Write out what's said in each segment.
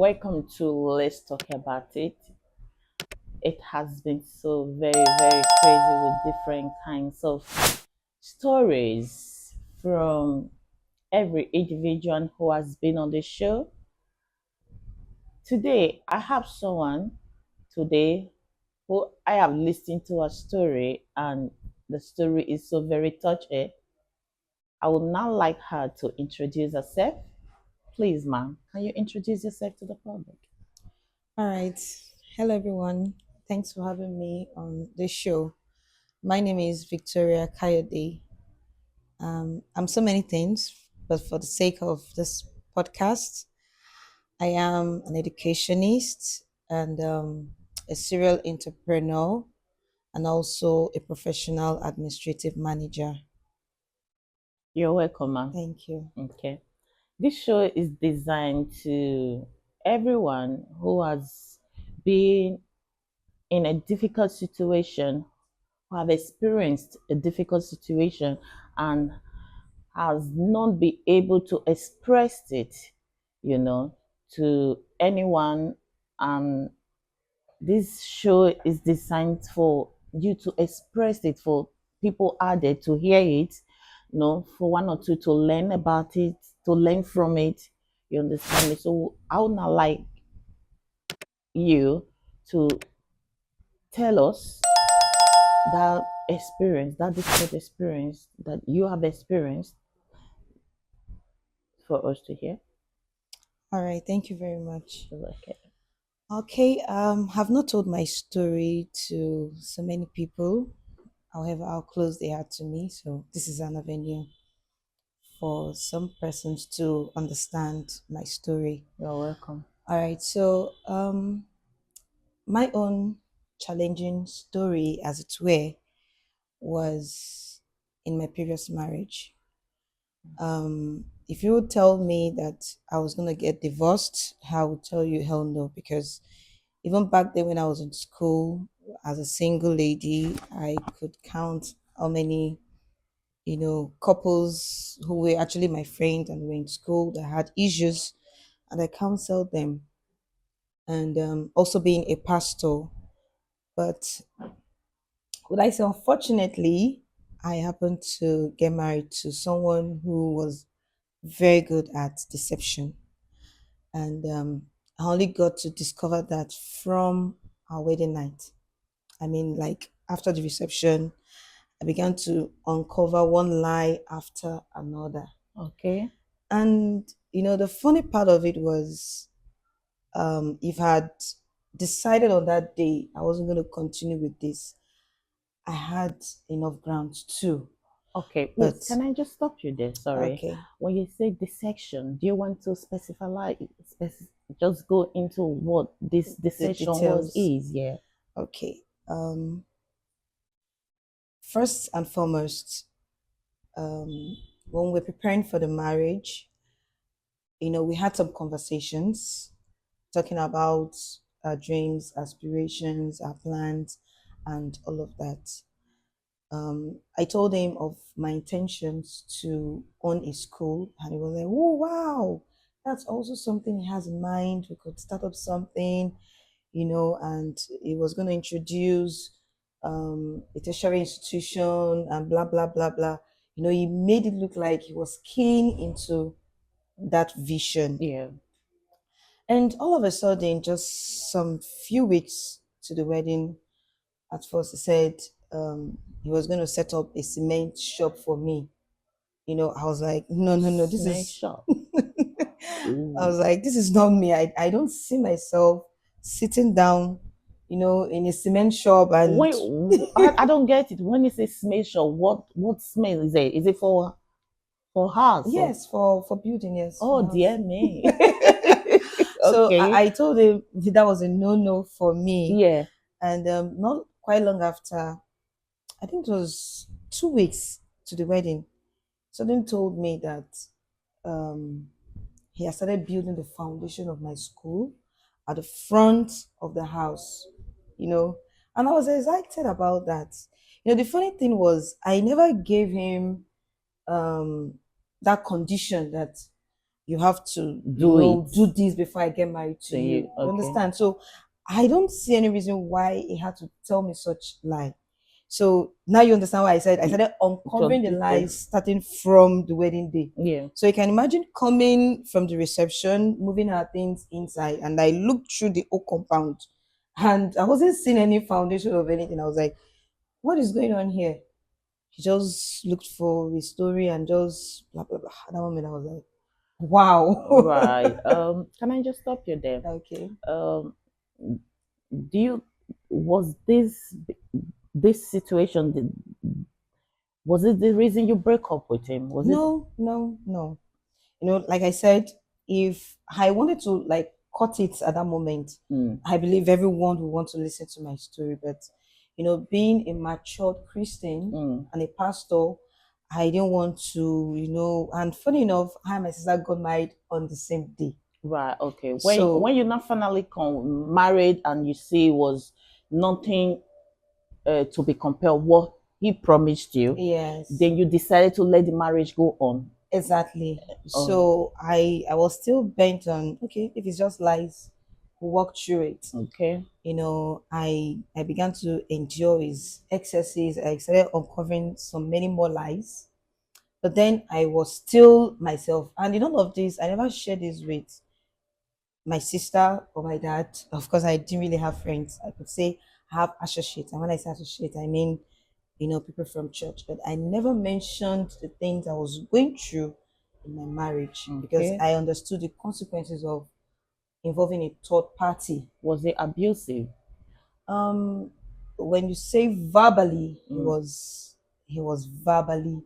Welcome to Let's Talk About It. It has been so very crazy with different kinds of stories from every individual who has been on the show. Today, I have someone today who I have listened to a story, and the story is so very touching. I would now like her to introduce herself. Please, ma'am, can you introduce yourself to the public? All right. Hello, everyone. Thanks for having me on this show. My name is Victoria Kayode. I'm so many things, but for the sake of this podcast, I am an educationist and a serial entrepreneur and also a professional administrative manager. You're welcome, ma'am. Thank you. Okay. This show is designed to everyone who has been in a difficult situation, who have experienced a difficult situation and has not been able to express it, you know, to anyone. And this show is designed for you to express it, for people out there to hear it, for one or two to learn about it, to learn from it. You understand me? So I would now like you to tell us that experience, that difficult experience that you have experienced for us to hear. All right. Thank you very much. Okay. Okay. Have not told my story to so many people. However, how close they are to me. So this is an avenue for some persons to understand my story. You're welcome. All right, so my own challenging story, as it were, was in my previous marriage. If you would tell me that I was gonna get divorced, I would tell you hell no, because even back then when I was in school as a single lady, I could count how many couples who were actually my friends and were in school that had issues, and I counseled them. And also being a pastor, but would I say, unfortunately, I happened to get married to someone who was very good at deception, and I only got to discover that from our wedding night. I mean, like after the reception, I began to uncover one lie after another. Okay. And the funny part of it was, if I had decided on that day I wasn't going to continue with this, I had enough grounds too. Okay, But please, can I just stop you there? Sorry. okay, When you say dissection, do you want to specify, like, just go into what this the dissection was details. is? Yeah. Okay. First and foremost, when we're preparing for the marriage, we had some conversations talking about our dreams, aspirations, our plans, and all of that. I told him of my intentions to own a school, and he was like, "Oh wow, that's also something he has in mind. We could start up something, and he was going to introduce a tertiary institution and blah blah blah blah." He made it look like he was keen into that vision, Yeah. and all of a sudden, just some few weeks to the wedding, at first he said he was going to set up a cement shop for me. I was like, no, no, no, this Snake is. shop. I was Ooh. like, this is not me. I don't see myself sitting down, in a cement shop and Wait, I don't get it. When you say smell shop, what smell is it? Is it for house or? yes, for building, yes, for Oh dear house. me. So Okay. I told him that was a no for me, Yeah. and not quite long after, I think it was 2 weeks to the wedding, someone told me that um, he has started building the foundation of my school at the front of the house, you know. And I was excited about that. The funny thing was, I never gave him that condition that you have to, Do it do this before I get married to to you. you. You Okay. understand? So I don't see any reason why he had to tell me such lie. So now you understand why I started uncovering the Completely. lies starting from the wedding day. Yeah. So you can imagine coming from the reception, moving our things inside, and I looked through the whole compound, and I wasn't seeing any foundation of anything. I was like, "What is going on here?" He just looked for a story and just blah blah blah. At that moment, I was like, Right. "Wow." Can I just stop you there? Okay. Um, do you was this situation was it the reason you broke up with him? Was it? No, no, no. Like I said, if I wanted to like cut it at that moment, Mm, I believe everyone will want to listen to my story. But being a matured Christian mm. and a pastor, I didn't want to, and funny enough, I and my sister got married on the same day. Right. Okay. When So you not finally married and you see it was nothing to be compared what he promised you, yes, then you decided to let the marriage go on. exactly. Oh, So I was still bent on, okay, if it's just lies, we'll walk through it. okay. I began to endure his excesses. I started uncovering some many more lies. But then I was still myself. And in all of this, I never shared this with my sister or my dad. Of course, I didn't really have friends. I could say I have associates. And when I say associates, I mean, people from church. But I never mentioned the things I was going through in my marriage because Okay. I understood the consequences of involving a third party. Was it abusive? Um, when you say verbally, he Mm. was verbally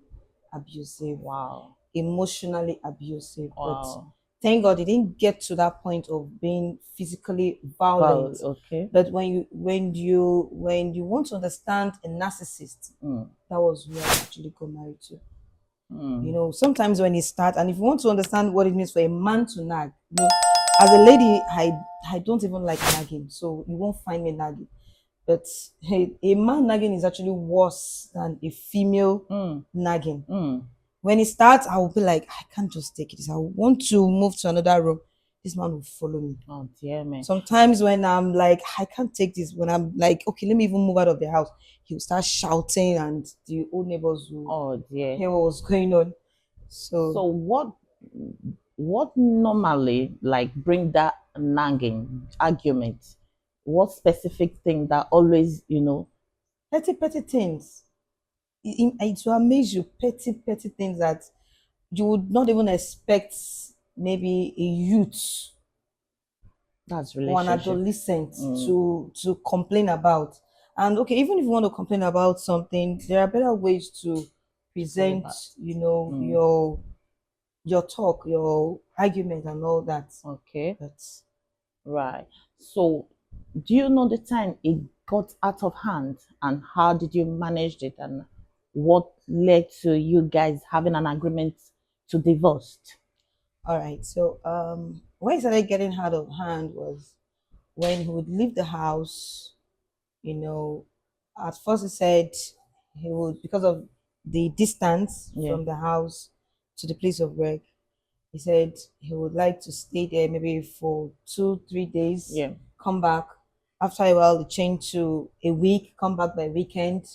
abusive, Wow. emotionally abusive, but Wow. thank God it didn't get to that point of being physically Wow. violent. Okay. But when you want to understand a narcissist, Mm. that was who I actually got married to. Mm. Sometimes when it starts, and if you want to understand what it means for a man to nag, as a lady, I don't even like nagging, so you won't find me nagging. But hey, a man nagging is actually worse than a female Mm. nagging. Mm. When it starts, I will be like, I can't just take this. I want to move to another room. This man will follow me. Oh dear me. Sometimes when I'm like, I can't take this, when I'm like, okay, let me even move out of the house, he will start shouting, and the old neighbors will Oh dear. hear what was going on. So So, what normally like bring that nagging argument? What specific thing that always petty, petty things. It will amaze you, petty, petty things that you would not even expect maybe a youth that's or an relationship. adolescent Mm. to complain about. And okay, even if you want to complain about something, there are better ways to Go present, back. Mm. your talk, your argument, and all that. Okay. But Right. So, do you know the time it got out of hand and how did you manage it and what led to you guys having an agreement to divorce? all right, so when it started getting out of hand was when he would leave the house. You know, at first he said he would, because of the distance Yeah. from the house to the place of work, he said he would like to stay there maybe for 2 3 days, Yeah. come back. After a while, it changed to a week, come back by weekend.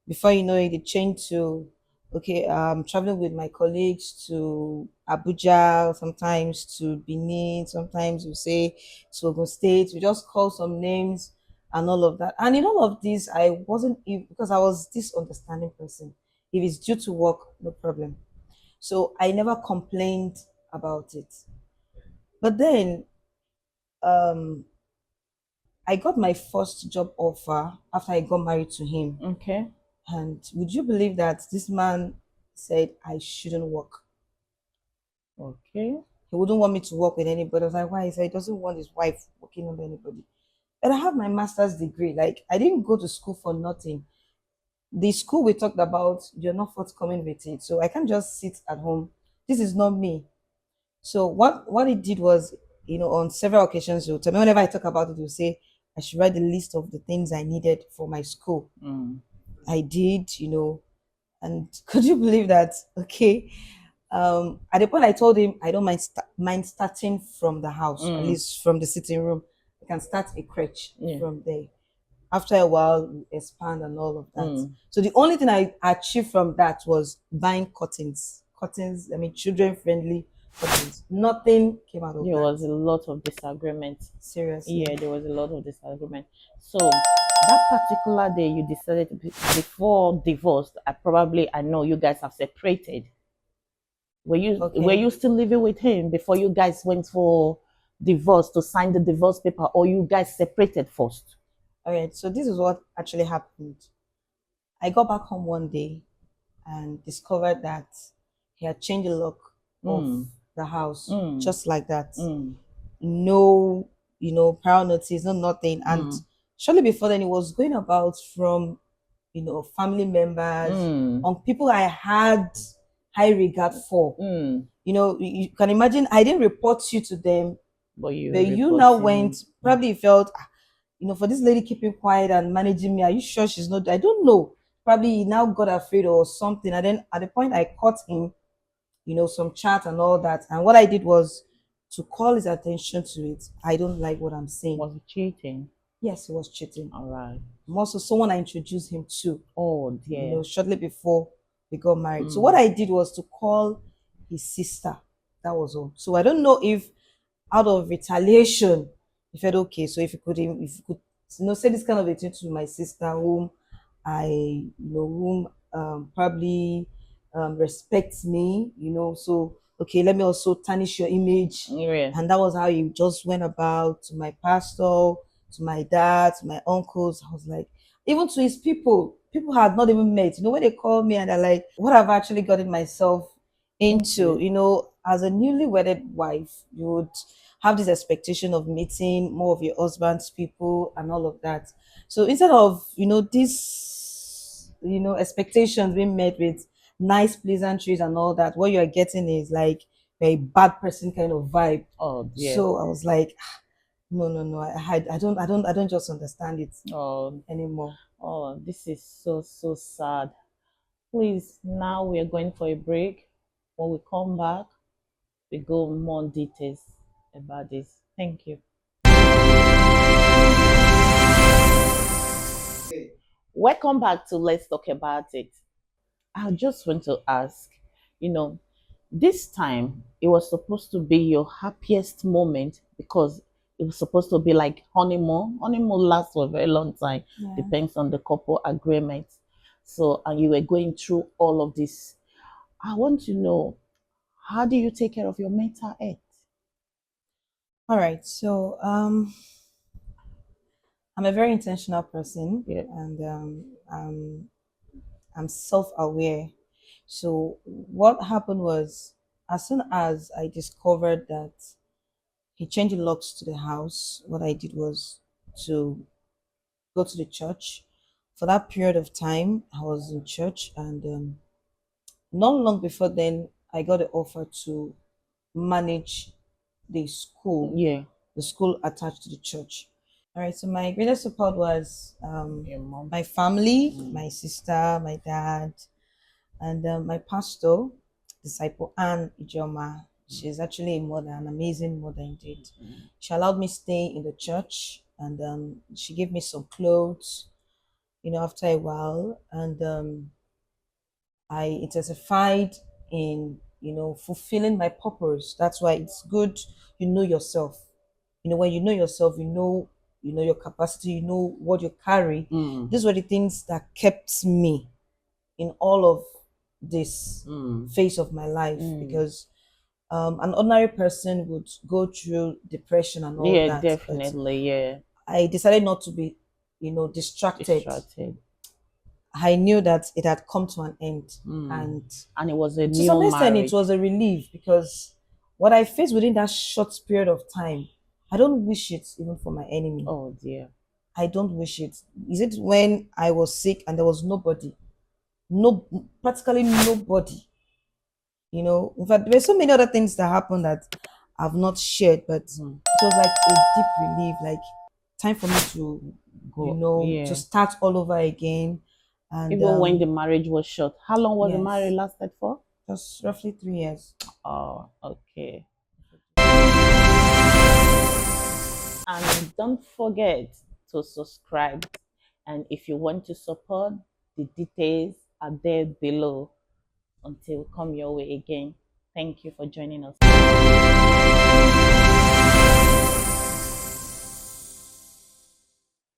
Before you know it, it changed to, okay, traveling with my colleagues to Abuja, sometimes to Benin, sometimes we say to Ogun State. We just call some names and all of that. And in all of this, I wasn't, because I was this understanding person. If it's due to work, no problem. So I never complained about it. But then um, I got my first job offer after I got married to him. Okay. And would you believe that this man said I shouldn't work? Okay. He wouldn't want me to work with anybody. I was like, why? He said he doesn't want his wife working under anybody. And I have my master's degree. Like, I didn't go to school for nothing. The school we talked about, you're not forthcoming with it. So I can't just sit at home. This is not me. So what he did was, on several occasions, he'll tell me, whenever I talk about it, he'll say I should write the list of the things I needed for my school. Mm. I did, and could you believe that? Okay, At the point I told him I don't mind starting from the house, at Mm. least from the sitting room. I can start a crutch Yeah. from there. After a while, we expand and all of that. Mm. So the only thing I achieved from that was buying curtains. Curtains, I mean, children friendly curtains. Nothing came out of There that. was a lot of disagreement. Seriously. Yeah, there was a lot of disagreement. So that particular day you decided to before divorce, I know you guys have separated. Were Okay. you still living with him before you guys went for divorce to sign the divorce paper, or you guys separated first? All right. So this is what actually happened. I got back home one day and discovered that he had changed the lock of Mm. the house Mm. just like that. Mm. No, prior notice, no nothing. And Mm. shortly before then, it was going about from, family members, Mm. on people I had high regard for. Mm. You can imagine I didn't report you to them, But you but you now went, reporting. probably felt, for this lady keeping quiet and managing me, are you sure she's not? I don't know. Probably he now got afraid or something. And then at the point I caught him, some chat and all that. And what I did was to call his attention to it. I don't like what I'm saying. Was cheating? Yes, he was cheating. All right. I'm also someone I introduced him to, Oh dear. shortly before we got married. So Mm. what I did was to call his sister. That was all. So I don't know if out of retaliation, he felt okay. So if you could, say this kind of a thing to my sister, whom whom probably respects me, so okay, let me also tarnish your image. Yeah. And that was how he just went about to my pastor, to my dad, to my uncles. I was like, even to his people had not even met. When they call me and they're like, what I've actually gotten myself into, as a newly wedded wife, you would have this expectation of meeting more of your husband's people and all of that. So instead of, this, expectations being met with nice pleasantries and all that, what you're getting is like a bad person kind of vibe. Oh dear. So I was like, no, no, no, I don't just understand it Oh. anymore. Oh, this is so sad. Please, now we are going for a break. When we come back, we go more details about this. Thank you. Welcome back to Let's Talk About It. I just want to ask, you know, this time it was supposed to be your happiest moment because it was supposed to be like honeymoon. Honeymoon lasts for a very long time, Yeah. depends on the couple agreement. So, and you were going through all of this. I want to know, how do you take care of your mental health? All right. So I'm a very intentional person, Yeah. and I'm self-aware. So what happened was, as soon as I discovered that he changed the locks to the house, what I did was to go to the church. For that period of time, I was in church, and not long before then, I got an offer to manage the school, Yeah. the school attached to the church. All right. So my greatest support was Your mom. my family, my sister, my dad, and my pastor, disciple Anne Ijoma. She's actually a mother, an amazing mother indeed. She allowed me stay in the church, and she gave me some clothes, after a while, and I intensified in, fulfilling my purpose. That's why it's good you know yourself. When you know yourself, you know your capacity, you know what you carry. Mm. These were the things that kept me in all of this Mm. phase of my life, Mm. because an ordinary person would go through depression and all Yeah, that, but definitely. Yeah. I decided not to be, distracted. Distracted. I knew that it had come to an end, Mm. and And it was a to new some extent it marriage. was a relief, because what I faced within that short period of time, I don't wish it even for my enemy. Oh dear. I don't wish it. Is it when I was sick and there was nobody, no, practically nobody. In fact, there's so many other things that happened that I've not shared, but Mm. it was like a deep relief, like time for me to, Go. to Yeah. start all over again. And Even when the marriage was short. How long was the marriage yes, lasted for? Just roughly 3 years. Oh, okay. And don't forget to subscribe. And if you want to support, the details are there below. Until we come your way again. Thank you for joining us.